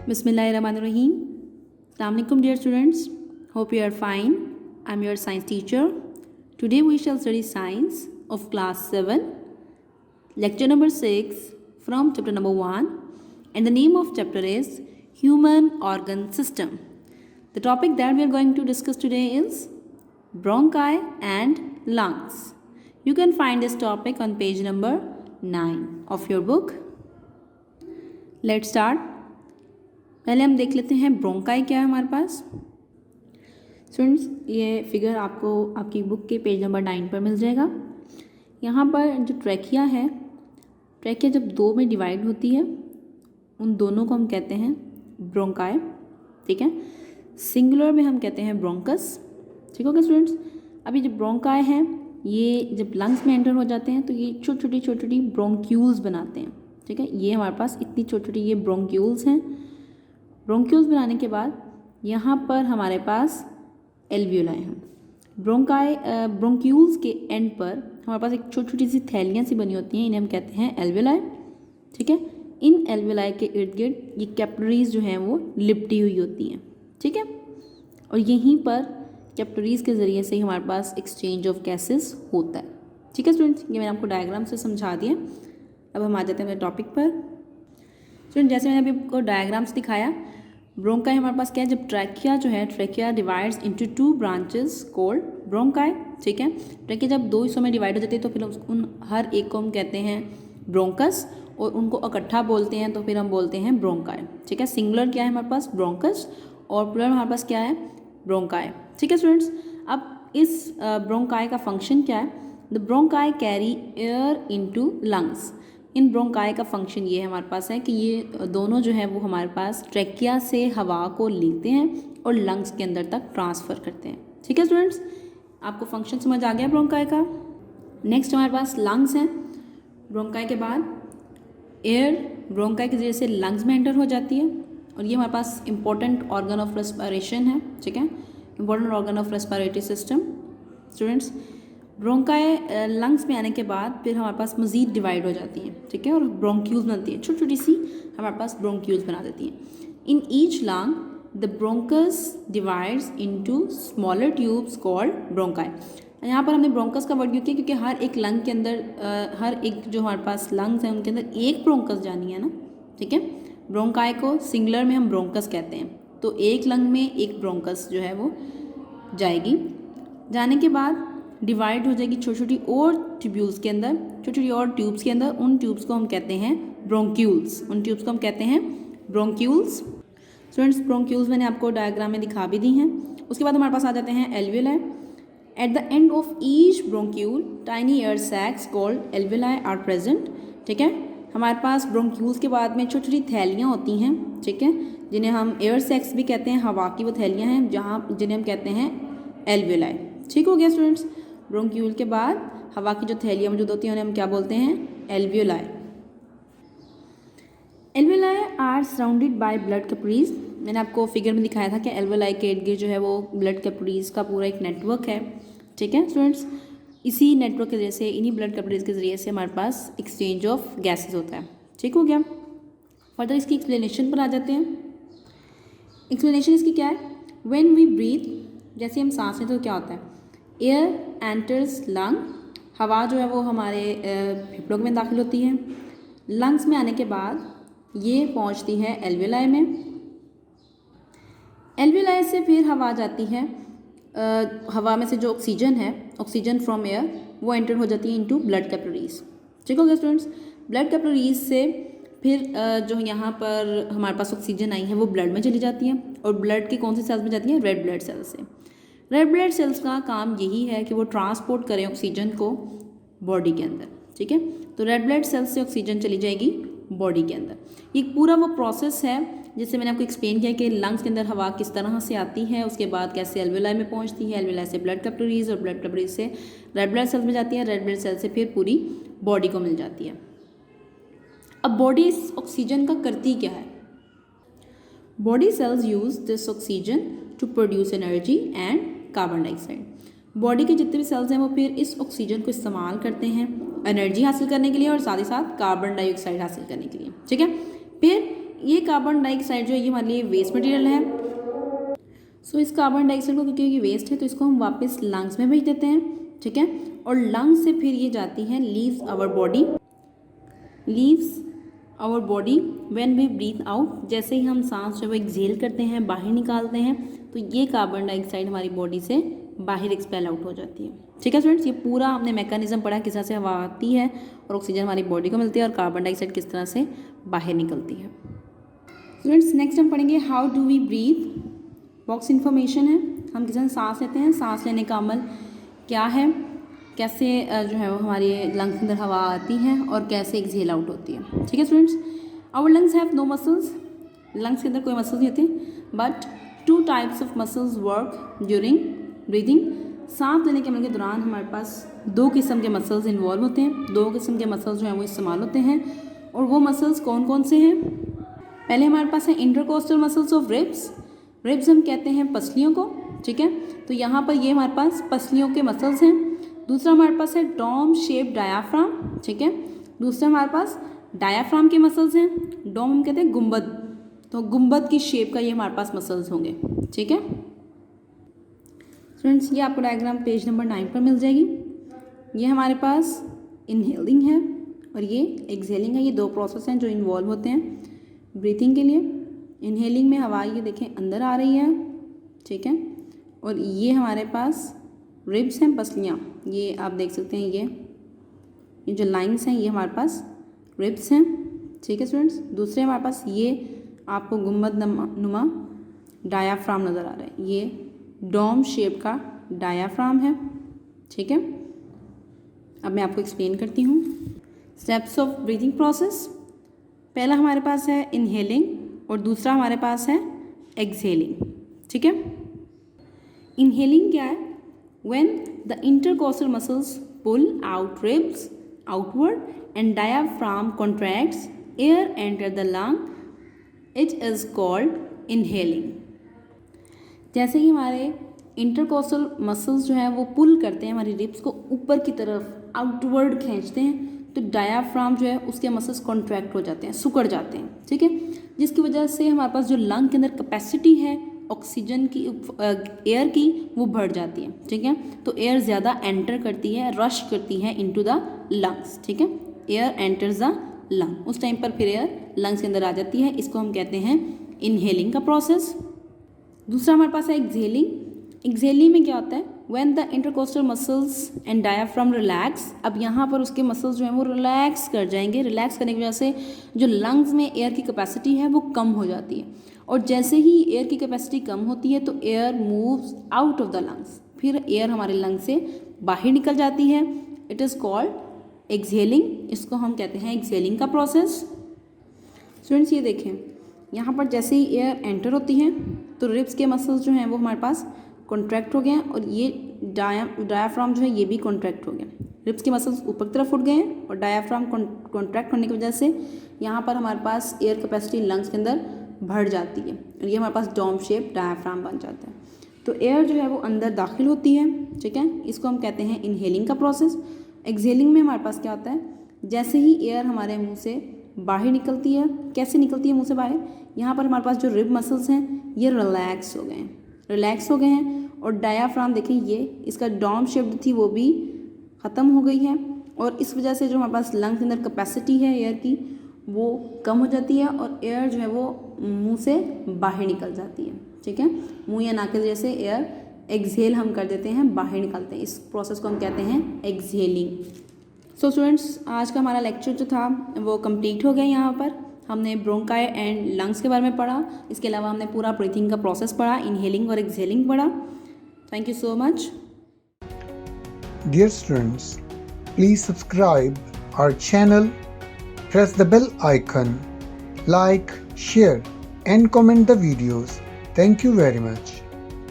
Bismillahirrahmanirrahim. Assalamu alaikum dear students. Hope you are fine. I am your science teacher. Today we shall study science of class 7, lecture number 6 from chapter number 1, and the name of chapter is Human Organ System. The topic that we are going to discuss today is bronchi and lungs. You can find this topic on page number 9 of your book. Let's start. पहले हम देख लेते हैं bronchi क्या है हमारे पास। Students, ये figure आपको आपकी बुक के पेज नंबर 9 पर मिल जाएगा। यहाँ पर जो ट्रैकिया है, ट्रैकिया जब दो में डिवाइड होती है, उन दोनों को हम कहते हैं ब्रोंकाई, ठीक है। सिंगुलर में हम कहते हैं ब्रोंकस, ठीक होगा स्टूडेंट्स। अभी जो ब्रोंकाई हैं, ये जब लंग्स में एंटर हो जाते हैं तो ये छोटी छोटी ब्रोंक्यूल्स बनाते हैं, ठीक है। ये हमारे पास इतनी छोटी छोटी ये ब्रोंक्यूल्स हैं। ब्रोंक्यूल्स बनाने के बाद यहाँ पर हमारे पास एल्वियोलाई हैं। ब्रोंक्यूल्स के एंड पर हमारे पास एक छोटी छोटी सी थैलियाँ सी बनी होती हैं, इन्हें हम कहते हैं एल्वियोलाई, ठीक है। इन एल्वियोलाई के इर्द गिर्द ये कैपिलरीज जो हैं वो लिपटी हुई होती हैं, ठीक है। और यहीं पर कैपिलरीज के ज़रिए से ही हमारे पास एक्सचेंज ऑफ गैसेस होता है, ठीक है स्टूडेंट्स। ये मैंने आपको डायग्राम से समझा दिया। अब हम आ जाते हैं मेरे टॉपिक पर। स्टूडेंट, जैसे मैंने अभी आपको डायग्राम से दिखाया, ब्रोंकाई हमारे पास क्या है, जब ट्रैकिया जो है, trachea divides into 2 branches called bronchi, ठीक है। ट्रैकिया जब 2 हिस्सों में डिवाइड हो जाती है तो फिर उन हर एक को हम कहते हैं ब्रोंकस, और उनको इकट्ठा बोलते हैं तो फिर हम बोलते हैं ब्रोंकाई, ठीक है। सिंगुलर क्या है हमारे पास, ब्रोंकस, और प्लुरल हमारे पास क्या है, ब्रोंकाई, ठीक है स्टूडेंट्स। अब इस ब्रोंकाई का फंक्शन क्या है, the bronchi carry air into lungs. In bronchi का फंक्शन ये हमारे पास है कि ये दोनों जो है वो हमारे पास ट्रैकिया से हवा को लेते हैं और लंग्स के अंदर तक ट्रांसफ़र करते हैं, ठीक है स्टूडेंट्स। आपको फंक्शन समझ आ गया ब्रोंकाई का। नेक्स्ट हमारे पास लंग्स हैं। ब्रोंकाई के बाद एयर ब्रोंकाई के जरिए से लंग्स में एंटर हो जाती है, और ये हमारे पास इंपॉर्टेंट ऑर्गन ऑफ रेस्पिरेशन है, ठीक है, important organ of respiratory system. Students, bronchi lungs में आने के बाद फिर हमारे पास मज़ीद डिवाइड हो जाती हैं, ठीक है, और ब्रोंक्यूल्स बनती हैं, छोटी छोटी सी हमारे पास ब्रोंक्यूल्स बना देती हैं। In each lung the bronchus divides into smaller tubes called bronchi. यहाँ पर हमने ब्रोंकस का वर्ड यूज़ किया क्योंकि हर एक लंग के अंदर हर एक जो हमारे पास लंग्स हैं उनके अंदर एक ब्रोंकस जानी है ना, ठीक है। ब्रोंकाई को सिंगुलर में हम ब्रोंकस कहते हैं, तो एक लंग में एक ब्रोंकस जो है वो जाएगी। जाने के बाद डिवाइड हो जाएगी छोटी छोटी और ट्यूब्यूल्स के अंदर, छोटी छोटी और ट्यूब्स के अंदर। उन ट्यूब्स को हम कहते हैं ब्रोंक्यूल्स, उन ट्यूब्स को हम कहते हैं ब्रोंक्यूल्स। स्टूडेंट्स, ब्रोंक्यूल्स मैंने आपको डायग्राम में दिखा भी दी हैं। उसके बाद हमारे पास आ जाते हैं alveoli. At the end of each bronchiole tiny air sacs called alveoli are present, ठीक है। हमारे पास ब्रोंक्यूल्स के बाद में छोटी छोटी थैलियाँ होती हैं, ठीक है, जिन्हें हम एयर सैक्स भी कहते हैं। हवा की वो थैलियाँ हैं जिन्हें हम कहते हैं एल्वियोलाई, ठीक हो गया स्टूडेंट्स। ब्रोंक्यूल के बाद हवा की जो थैलियाँ मौजूद होती हैं उन्हें हम क्या बोलते हैं, alveoli. Alveoli are surrounded by blood capillaries. मैंने आपको फिगर में दिखाया था कि एल्वियोलाई के इर्द गिर्द जो है वो ब्लड कैपिलरीज का पूरा एक नेटवर्क है, ठीक है स्टूडेंट्स। इसी नेटवर्क के जरिए से, इन्हीं ब्लड कैपिलरीज के जरिए से हमारे पास एक्सचेंज ऑफ गैसेज होता है, ठीक हो गया। फर्दर इसकी एक्सप्लेनेशन पर आ जाते हैं। एक्सप्लेनेशन इसकी क्या है, व्हेन वी ब्रीथ, जैसे हम सांस लेते तो क्या होता है, एयर एंटर्स लंग, हवा जो है वो हमारे फेफड़ों में दाखिल होती है। लंग्स में आने के बाद ये पहुंचती है एल्वियोलाई में। एल्वियोलाई से फिर हवा जाती है, हवा में से जो ऑक्सीजन है, ऑक्सीजन फ्रॉम एयर, वो एंटर हो जाती है इनटू ब्लड कैपिलरीज, ठीक हो गया स्टूडेंट्स। ब्लड कैपिलरीज से फिर जो यहाँ पर हमारे पास ऑक्सीजन आई है वो ब्लड में चली जाती है, और ब्लड के कौन से सेल्स में जाती है, रेड ब्लड सेल्स से। रेड ब्लड सेल्स का काम यही है कि वो ट्रांसपोर्ट करें ऑक्सीजन को बॉडी के अंदर, ठीक है। तो रेड ब्लड सेल्स से ऑक्सीजन चली जाएगी बॉडी के अंदर। ये पूरा वो प्रोसेस है जिससे मैंने आपको एक्सप्लेन किया कि लंग्स के अंदर हवा किस तरह से आती है, उसके बाद कैसे एल्वियोलाई में पहुंचती है, एल्वियोलाई से ब्लड कैपिलरीज, और ब्लड कैपिलरीज से रेड ब्लड सेल्स में जाती है, रेड ब्लड सेल से फिर पूरी बॉडी को मिल जाती है। अब बॉडी इस ऑक्सीजन का करती क्या है, body cells use this oxygen to produce energy and carbon dioxide. Body के जितने भी सेल्स हैं वो फिर इस ऑक्सीजन को इस्तेमाल करते हैं एनर्जी हासिल करने के लिए और साथ ही साथ कार्बन डाइऑक्साइड हासिल करने के लिए, ठीक है। फिर ये कार्बन डाइऑक्साइड जो है ये हमारे लिए वेस्ट मटेरियल है। सो इस कार्बन डाइऑक्साइड को, क्योंकि ये वेस्ट है, तो इसको हम वापस लंग्स में भेज देते हैं, ठीक है। और लंग्स से फिर ये जाती है leaves our body when we breathe out. जैसे ही हम सांस जो है वो एक्सहेल करते हैं, बाहर निकालते हैं, तो ये कार्बन डाइऑक्साइड हमारी बॉडी से बाहर एक्सपेल आउट हो जाती है, ठीक है स्टूडेंट्स। ये पूरा हमने मैकेनिज्म पढ़ा किस तरह से हवा आती है और ऑक्सीजन हमारी बॉडी को मिलती है और कार्बन डाइऑक्साइड किस तरह से बाहर निकलती है। स्टूडेंट्स नेक्स्ट हम पढ़ेंगे how do we breathe. Box information है, हम किस तरह सांस लेते हैं, सांस लेने का अमल क्या है, कैसे जो है वो हमारे लंग्स के अंदर हवा आती है और कैसे एक्सहेल आउट होती है, ठीक है students. Our lungs have no muscles, lungs के अंदर कोई मसल्स नहीं होते, but 2 types of muscles work during breathing. सांस लेने के अमल के दौरान हमारे पास 2 किस्म के मसल्स इन्वॉल्व होते हैं, 2 किस्म के मसल्स जो हैं वो इस्तेमाल होते हैं। और वो मसल्स कौन कौन से हैं? पहले हमारे पास है intercostal muscles of ribs. Ribs हम कहते हैं पसलियों को, ठीक है। तो यहाँ पर ये हमारे पास पसलियों के मसल्स हैं। दूसरा हमारे पास है डोम शेप डायाफ्राम, ठीक है। दूसरा हमारे पास डायाफ्राम के मसल्स हैं। डोम हम कहते हैं गुंबद, तो गुंबद की शेप का ये हमारे पास मसल्स होंगे, ठीक है स्टूडेंट्स। ये आपको डायग्राम पेज नंबर 9 पर मिल जाएगी। ये हमारे पास इनहेलिंग है और ये एक्सहेलिंग है। ये 2 प्रोसेस हैं जो इन्वॉल्व होते हैं ब्रीथिंग के लिए। इनहेलिंग में हवा ये देखें अंदर आ रही है, ठीक है। और ये हमारे पास रिब्स हैं, पसलियाँ, ये आप देख सकते हैं, ये जो लाइंस हैं ये हमारे पास रिब्स हैं, ठीक है स्टूडेंट्स। दूसरे हमारे पास ये आपको गुंबद नुमा डायाफ्राम नज़र आ रहा है, ये डोम शेप का डायाफ्राम है, ठीक है। अब मैं आपको एक्सप्लेन करती हूँ स्टेप्स ऑफ ब्रीथिंग प्रोसेस। पहला हमारे पास है इनहेलिंग और दूसरा हमारे पास है एक्सहेलिंग, ठीक है। इनहेलिंग क्या है? When the intercostal muscles pull out ribs outward and diaphragm contracts, air enter the lung, it is called inhaling. जैसे ही हमारे इंटरकोस्टल मसल्स जो हैं वो पुल करते हैं, हमारी रिब्स को ऊपर की तरफ आउटवर्ड खींचते हैं, तो डायाफ्राम जो है उसके मसल्स कॉन्ट्रैक्ट हो जाते हैं, सिकुड़ जाते हैं, ठीक है। जिसकी वजह से हमारे पास जो लंग के अंदर कैपेसिटी है ऑक्सीजन की, एयर की, वो बढ़ जाती है, ठीक है। तो एयर ज़्यादा एंटर करती है, रश करती है इनटू द लंग्स, ठीक है। एयर एंटर्स द लंग, उस टाइम पर फिर एयर लंग्स के अंदर आ जाती है। इसको हम कहते हैं इनहेलिंग का प्रोसेस। दूसरा हमारे पास है एक्सहेलिंग। एक्सहेलिंग में क्या होता है? When the intercostal muscles and diaphragm relax. अब यहाँ पर उसके मसल्स जो हैं वो रिलैक्स कर जाएंगे। रिलैक्स करने की वजह से जो लंग्स में एयर की कैपेसिटी है वो कम हो जाती है, और जैसे ही एयर की कैपेसिटी कम होती है तो air moves out of the lungs, फिर एयर हमारे लंग्स से बाहर निकल जाती है। It is called exhaling. इसको हम कहते हैं एक्सहेलिंग का प्रोसेस। स्टूडेंट्स ये देखें, यहाँ पर जैसे ही एयर एंटर होती है तो रिब्स के मसल्स जो हैं वो हमारे पास कॉन्ट्रैक्ट हो गए हैं, और ये डायाफ्राम जो है ये भी कॉन्ट्रैक्ट हो गया। रिब्स के मसल्स ऊपर की तरफ उठ गए हैं और डायाफ्राम कॉन्ट्रैक्ट होने की वजह से यहाँ पर हमारे पास एयर कैपेसिटी लंग्स के अंदर बढ़ जाती है और ये हमारे पास डोम शेप डायाफ्राम बन जाता है। तो एयर जो है वो अंदर दाखिल होती है, ठीक है। इसको हम कहते हैं इनहेलिंग का प्रोसेस। एक्सहेलिंग में हमारे पास क्या होता है? जैसे ही एयर हमारे मुंह से बाहर निकलती है, कैसे निकलती है मुंह से बाहर? यहाँ पर हमारे पास जो रिब मसल्स हैं ये रिलैक्स हो गए हैं और डायाफ्राम देखें, ये इसका डोम शेप थी वो भी ख़त्म हो गई है, और इस वजह से जो हमारे पास लंग के अंदर कैपेसिटी है एयर की वो कम हो जाती है और एयर जो है वो मुंह से बाहर निकल जाती है, ठीक है। मुंह या नाक के जरिए से एयर एक्सहेल हम कर देते हैं, बाहर निकालते हैं। इस प्रोसेस को हम कहते हैं एक्सहेलिंग। सो स्टूडेंट्स, आज का हमारा लेक्चर जो था वो कंप्लीट हो गया। यहाँ पर हमने ब्रोंकाई एंड लंग्स के बारे में पढ़ा, इसके अलावा हमने पूरा ब्रीथिंग का प्रोसेस पढ़ा, इनहेलिंग और एक्सहेलिंग पढ़ा। Thank you so much. Dear students, please subscribe our channel, press the bell icon, like, share and comment the videos. Thank you very much.